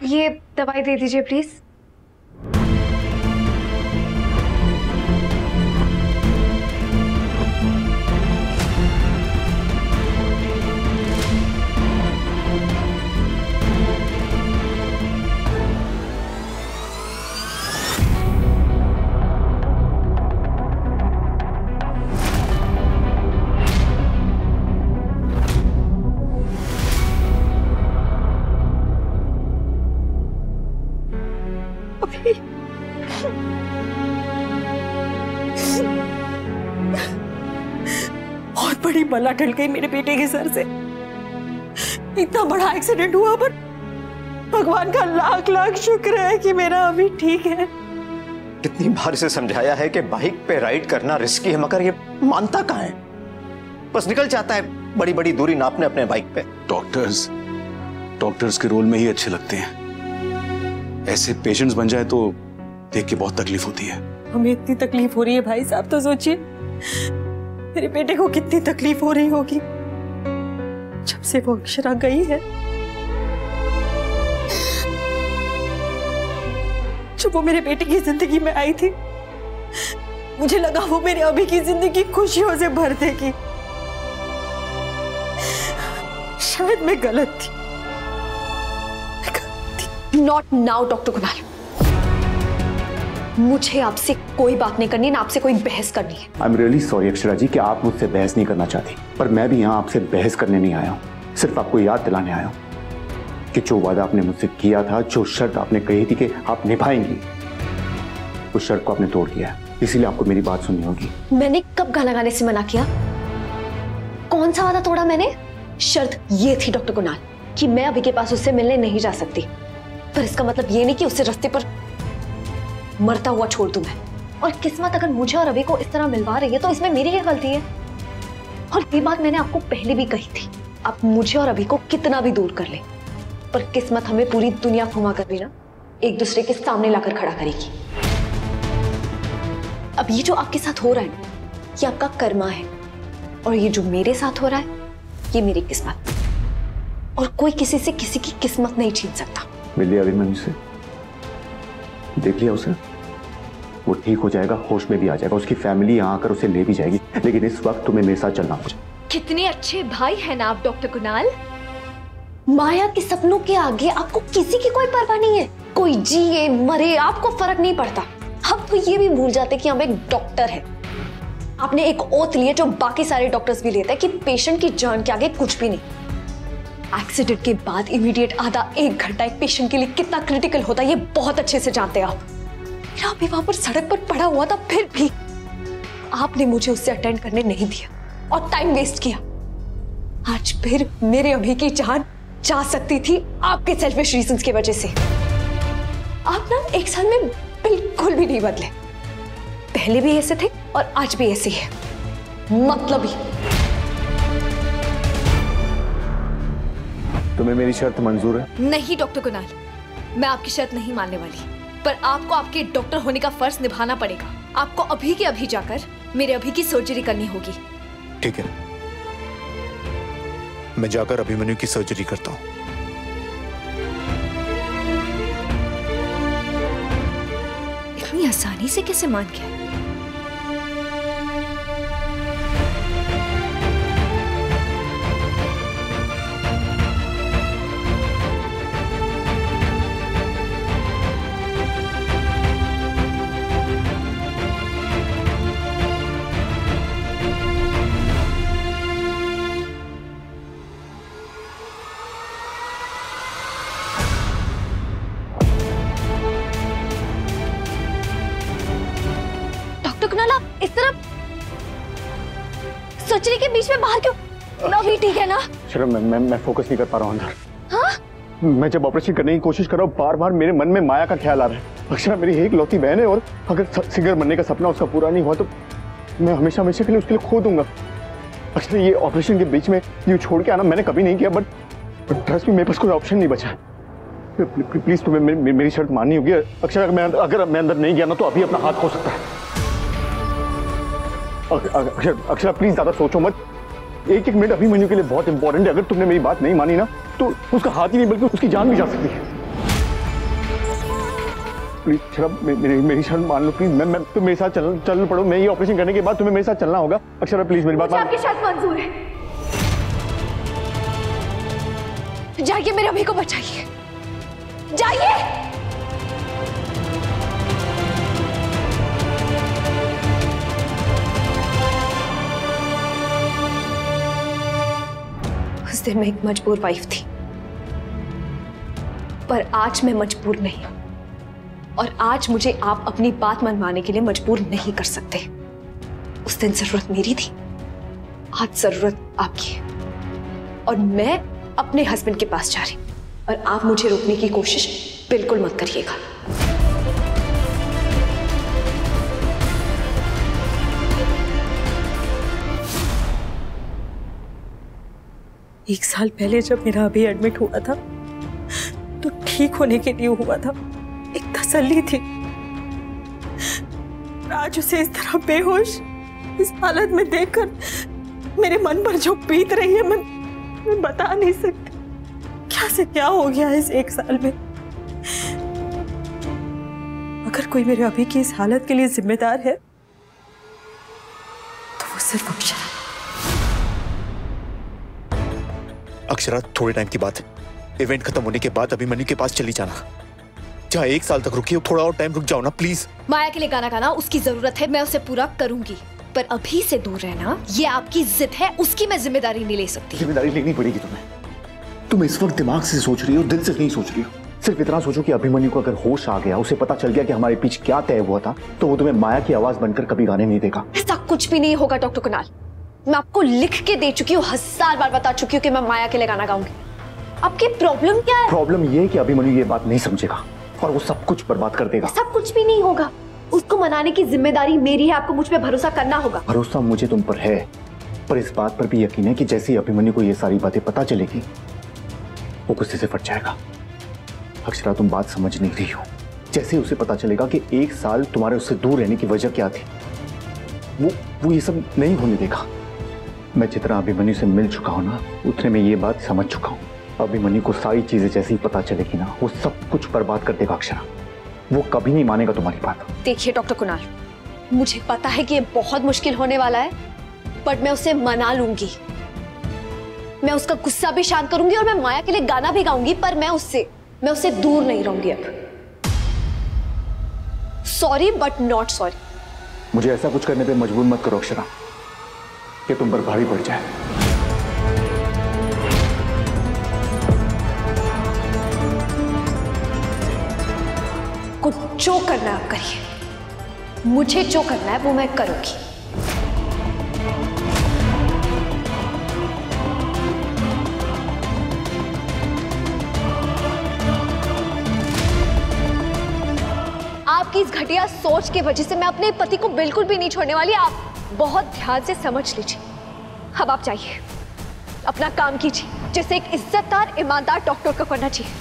ये दवाई दे दीजिए प्लीज। बहुत बड़ी बला टल गई मेरे बेटे के सर से। इतना बड़ा एक्सीडेंट हुआ, पर भगवान का लाख लाख शुक्र है कि मेरा अभी ठीक है। कितनी बार इसे समझाया है कि बाइक पे राइड करना रिस्की है, मगर ये मानता कहाँ है। बस निकल जाता है बड़ी बड़ी दूरी नापने अपने बाइक पे। डॉक्टर्स के रोल में ही अच्छे लगते हैं। ऐसे पेशेंट्स बन जाए तो देख के बहुत तकलीफ होती है। हमें इतनी तकलीफ हो रही है भाई साहब, तो सोचिए मेरे बेटे को कितनी तकलीफ हो रही होगी जब से वो अक्षरा गई है। जब वो मेरे बेटे की जिंदगी में आई थी, मुझे लगा वो मेरे अभी की जिंदगी खुशियों से भर देगी। शायद मैं गलत थी। नॉट नाउ डॉक्टर कुणाल, मुझे आपसे कोई बात नहीं करनी, ना आपसे कोई बहस करनी है। I am really sorry Akshara ji कि आप मुझसे बहस नहीं करना चाहती, पर मैं भी यहाँ आपसे बहस करने नहीं आया हूँ। सिर्फ आपको याद दिलाने आया हूँ कि जो वादा आपने मुझसे किया था, जो शर्त आपने कही थी कि आप निभाएंगी, उस शर्त को आपने तोड़ दिया है। इसीलिए आपको मेरी बात सुननी होगी। मैंने कब गाना गाने से मना किया? कौन सा वादा तोड़ा मैंने? शर्त ये थी डॉक्टर कुणाल कि मैं अभी के पास उससे मिलने नहीं जा सकती, पर इसका मतलब ये नहीं कि उससे रास्ते पर मरता हुआ छोड़ दूं मैं। और किस्मत अगर मुझे और अभी को इस तरह मिलवा रही है तो इसमें मेरी क्या गलती है? और ये बात मैंने आपको पहले भी कही थी, आप मुझे और अभी को कितना भी दूर कर ले, पर किस्मत हमें पूरी दुनिया घुमा कर भी ना एक दूसरे के सामने लाकर खड़ा करेगी। अब ये जो आपके साथ हो रहा है ना, ये आपका कर्मा है, और ये जो मेरे साथ हो रहा है ये मेरी किस्मत। और कोई किसी से किसी की किस्मत नहीं छीन सकता। मिल लिया अभिमन्यु से? देख लिया उसे? वो ठीक हो जाएगा, होश में भी आ जाएगा, उसकी फैमिली यहाँ आकर उसे ले भी जाएगी, लेकिन इस वक्त तुम्हें मेरे साथ चलना होगा। कितने अच्छे भाई हैं ना आप डॉक्टर कुणाल। माया के सपनों के आगे आपको किसी की कोई परवाह नहीं है। कोई जिए मरे आपको फर्क नहीं पड़ता। आप तो ये भी भूल जाते कि हम एक डॉक्टर है। आपने एक ओथ लिया जो बाकी सारे डॉक्टर्स भी लेते हैं कि पेशेंट की जान के आगे कुछ भी नहीं। एक्सीडेंट के बाद इमीडिएट आधा एक घंटा एक पेशेंट के लिए कितना क्रिटिकल होता है ये बहुत अच्छे से जानते हैं आप। मेरा अभी वहां पर सड़क पर पड़ा हुआ था, फिर भी आपने मुझे उससे अटेंड करने नहीं दिया और टाइम वेस्ट किया। आज फिर मेरे अभी की जान जा सकती थी आपके सेल्फिश रीजंस की वजह से। आप ना एक साल में बिल्कुल भी नहीं बदले। पहले भी ऐसे थे और आज भी ऐसे है, मतलब ही। तुम्हें मेरी शर्त मंजूर है? नहीं डॉक्टर कुणाल, मैं आपकी शर्त नहीं मानने वाली, पर आपको आपके डॉक्टर होने का फर्ज निभाना पड़ेगा। आपको अभी के अभी जाकर मेरे अभी की सर्जरी करनी होगी। ठीक है, मैं जाकर अभिमन्यु की सर्जरी करता हूँ। इतनी आसानी से कैसे मान गया? इस तरफ सर्जरी के बीच में बाहर क्यों? अभी ठीक है ना? शर्म, मैं फोकस नहीं कर पा रहा हूँ अंदर। हाँ? मैं जब ऑपरेशन करने की कोशिश कर रहा हूँ, बार बार मेरे मन में माया का ख्याल आ रहा है। अक्षरा मेरी एक लौती बहन है, और अगर सिंगर बनने का सपना उसका पूरा नहीं हुआ तो मैं हमेशा हमेशा के लिए उसके लिए खो दूंगा। अक्षरा ये ऑपरेशन के बीच में ये छोड़ के आना मैंने कभी नहीं किया, बट ट्रस्ट में मेरे पास कोई ऑप्शन नहीं बचा। प्लीज तुम्हें मेरी शर्त माननी होगी। अक्षरा अगर मैं अंदर नहीं गया ना तो अभी अपना हाथ खो सकता है। अक्षरा प्लीज ज्यादा सोचो मत। एक मिनट अभिमन्यु के लिए बहुत इंपॉर्टेंट है। अगर तुमने मेरी बात नहीं मानी ना तो उसका हाथ ही नहीं बल्कि उसकी जान भी जा सकती है। प्लीज अक्षरा मेरी शर्त मान लो प्लीज। मैं तुम मेरे साथ चल पड़ो। मैं ये ऑपरेशन करने के बाद तुम्हें मेरे साथ चलना होगा। अक्षरा प्लीज मेरी बात मान। आपकी शर्त मंजूर है। जाइए, मेरे अभी को बचाइए, जाइए। उस दिन मैं एक मजबूर वाइफ थी, पर आज मैं मजबूर नहीं, और आज मुझे आप अपनी बात मनवाने के लिए मजबूर नहीं कर सकते। उस दिन जरूरत मेरी थी, आज जरूरत आपकी है, और मैं अपने हस्बैंड के पास जा रही हूं, और आप मुझे रोकने की कोशिश बिल्कुल मत करिएगा। एक साल पहले जब मेरा अभी एडमिट हुआ था तो ठीक होने के लिए हुआ था, एक तसल्ली थी। आज उसे इस तरह बेहोश इस हालत में देखकर मेरे मन पर जो बीत रही है मैं बता नहीं सकती। क्या से क्या हो गया इस एक साल में। अगर कोई मेरे अभी की इस हालत के लिए जिम्मेदार है तो वो सिर्फ अक्षरा। अक्षरा, थोड़े टाइम की बात है। इवेंट खत्म होने के बाद अभिमन्यु के पास चली जाना। जहाँ 1 साल तक रुकी हो, थोड़ा और टाइम रुक जाओ ना प्लीज। माया के लिए गाना गाना उसकी जरूरत है, मैं उसे पूरा करूंगी, पर अभी से दूर रहना ये आपकी जिद है, उसकी मैं जिम्मेदारी नहीं ले सकती। जिम्मेदारी लेनी पड़ेगी तुम्हें। तुम इस वक्त दिमाग से सोच रही हो, दिल से नहीं सोच रही हो। सिर्फ इतना सोचो कि अभिमन्यु को अगर होश आ गया, उसे पता चल गया कि हमारे बीच क्या तय हुआ था, तो वो तुम्हें माया की आवाज बनकर कभी गाने नहीं देगा। ऐसा कुछ भी नहीं होगा डॉक्टर कुणाल। मैं आपको लिख के दे चुकी हूँ, 1000 बार बता चुकी हूँ कि मैं माया के लिए गाना गाऊंगी। आपकी प्रॉब्लम क्या है? प्रॉब्लम ये है कि अभिमन्यु ये बात नहीं समझेगा और वो सब कुछ बर्बाद कर देगा। सब कुछ भी नहीं होगा, उसको मनाने की जिम्मेदारी मेरी है। आपको मुझ पे भरोसा करना होगा। भरोसा मुझे तुम पर है, पर इस बात पर भी यकीन है कि जैसे ही अभिमन्यु को ये सारी बातें पता चलेगी वो गुस्से से फट जाएगा। अक्षरा, तुम बात समझ नहीं रही हो। जैसे ही उसे पता चलेगा कि 1 साल तुम्हारे उससे दूर रहने की वजह क्या थी, वो ये सब नहीं होने देगा। मैं जितना अभिमन्यु से मिल चुका हूं ना, उतने में ये बात समझ चुका हूं। अभिमन्यु को सारी चीजें जैसे ही पता चलेगी ना, वो सब कुछ बर्बाद कर देगा। अक्षरा, वो कभी नहीं मानेगा तुम्हारी बात। देखिए डॉक्टर कुणाल, मुझे पता है कि ये बहुत मुश्किल होने वाला है, बट मैं उसे मना लूंगी। मैं उसका गुस्सा भी शांत करूंगी और मैं माया के लिए गाना भी गाऊंगी, पर मैं उससे दूर नहीं रहूंगी अब। Sorry but not sorry. मुझे ऐसा कुछ करने पे मजबूर मत करो अक्षरा कि तुम पर भारी पड़ जाए। कुछ जो करना है आप करिए, मुझे जो करना है वो मैं करूंगी। आपकी इस घटिया सोच की वजह से मैं अपने पति को बिल्कुल भी नहीं छोड़ने वाली। आप बहुत ध्यान से समझ लीजिए। अब आप जाइए, अपना काम कीजिए, जैसे एक इज्जतदार ईमानदार डॉक्टर को करना चाहिए।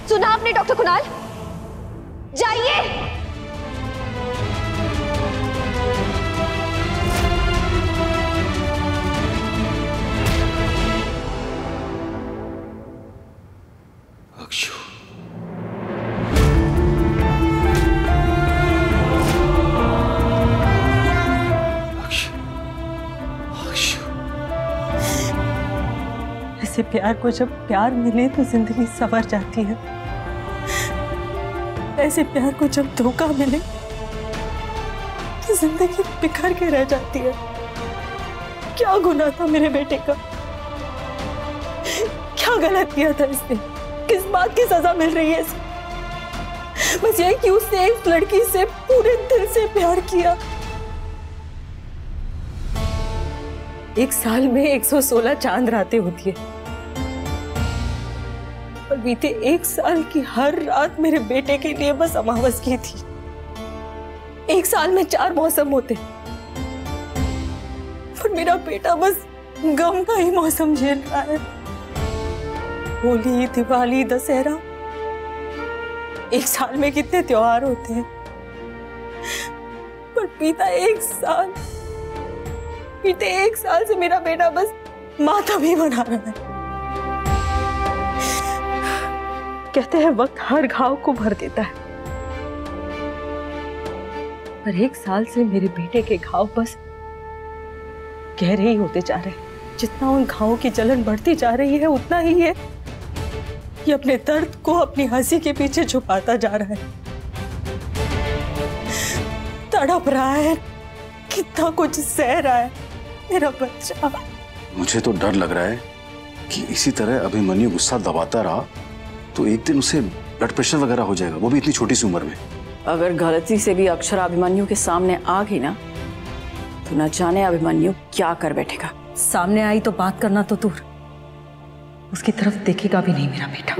सुना आपने डॉक्टर कुणाल? जाइए। अक्षु, ऐसे प्यार को जब प्यार मिले तो जिंदगी संवर जाती है। ऐसे प्यार को जब धोखा मिले तो जिंदगी बिखर के रह जाती है। क्या गुनाह था मेरे बेटे का? क्या गलत किया था इसने? किस बात की सजा मिल रही है इसे? बस यही कि उसने एक लड़की से पूरे दिल से प्यार किया। 1 साल में 116 चांद रातें होती है, और बीते 1 साल की हर रात मेरे बेटे के लिए बस अमावस की थी। 1 साल में 4 मौसम होते, पर मेरा बेटा बस गम का ही मौसम झेल रहा है। होली, दिवाली, दशहरा, 1 साल में कितने त्योहार होते हैं, पर बीते 1 साल से मेरा बेटा बस मातम ही मना रहा है। कहते हैं वक्त हर घाव को भर देता है, पर 1 साल से मेरे बेटे के घाव बस गहरे ही होते जा रहे हैं। जितना उन घावों की जलन बढ़ती जा रही है उतना ही ये अपने दर्द को अपनी हंसी के पीछे छुपाता जा रहा है, तड़प रहा है, कितना कुछ सह रहा है मेरा बच्चा। मुझे तो डर लग रहा है कि इसी तरह अभिमन्यु गुस्सा दबाता रहा तो एक दिन उसे ब्लड प्रेशर वगैरह हो जाएगा, वो भी इतनी छोटी सी उम्र में। अगर गलती से भी अक्षरा अभिमन्यु के सामने आ गई ना तो न जाने अभिमन्यु क्या कर बैठेगा। सामने आई तो बात करना तो दूर, उसकी तरफ देखेगा भी नहीं मेरा बेटा।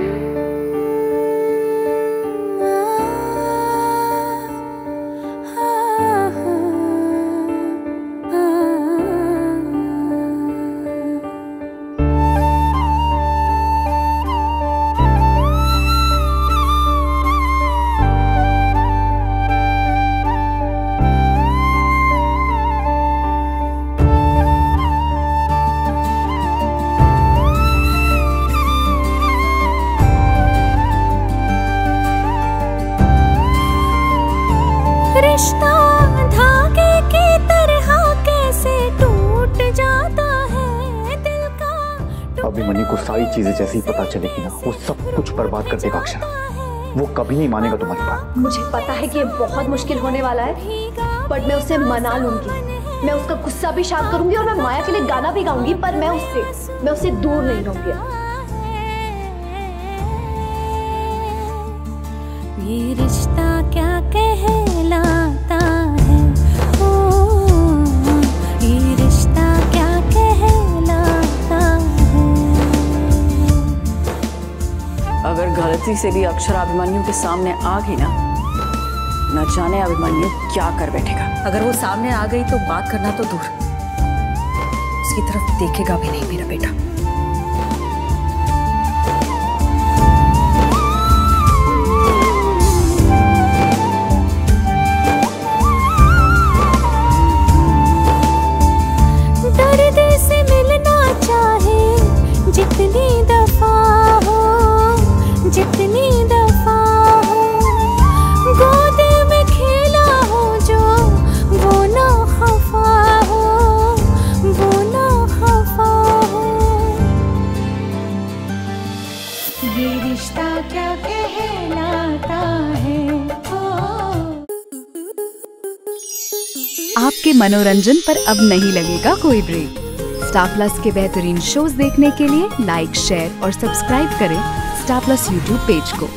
रिश्ता धागे की तरह कैसे टूट जाता है दिल का। अभिमन्यु को सारी चीजें जैसे ही पता चलेगी ना, वो सब कुछ बर्बाद कर देगा अक्षरा। वो कभी नहीं मानेगा तुम्हारी बात। मुझे पता है कि ये बहुत मुश्किल होने वाला है, बट मैं उसे मना लूंगी। मैं उसका गुस्सा भी शांत करूंगी और मैं माया के लिए गाना भी गाऊंगी, पर मैं उससे दूर नहीं रहूंगी। ये रिश्ता क्या कहलाता है, ओ ये रिश्ता क्या कहलाता है। अगर गलती से भी अक्षरा अभिमन्यु के सामने आ गई ना न जाने अभिमन्यु क्या कर बैठेगा। अगर वो सामने आ गई तो बात करना तो दूर, उसकी तरफ देखेगा भी नहीं मेरा बेटा। जितनी दफा हो गोद में खेला हो जो वो ना खफा हो, वो ना खफा हो। ये रिश्ता क्या कहलाता है, आपके मनोरंजन पर अब नहीं लगेगा कोई ब्रेक। स्टार प्लस के बेहतरीन शोज देखने के लिए लाइक, शेयर और सब्सक्राइब करें स्टार प्लस यूट्यूब पेज को।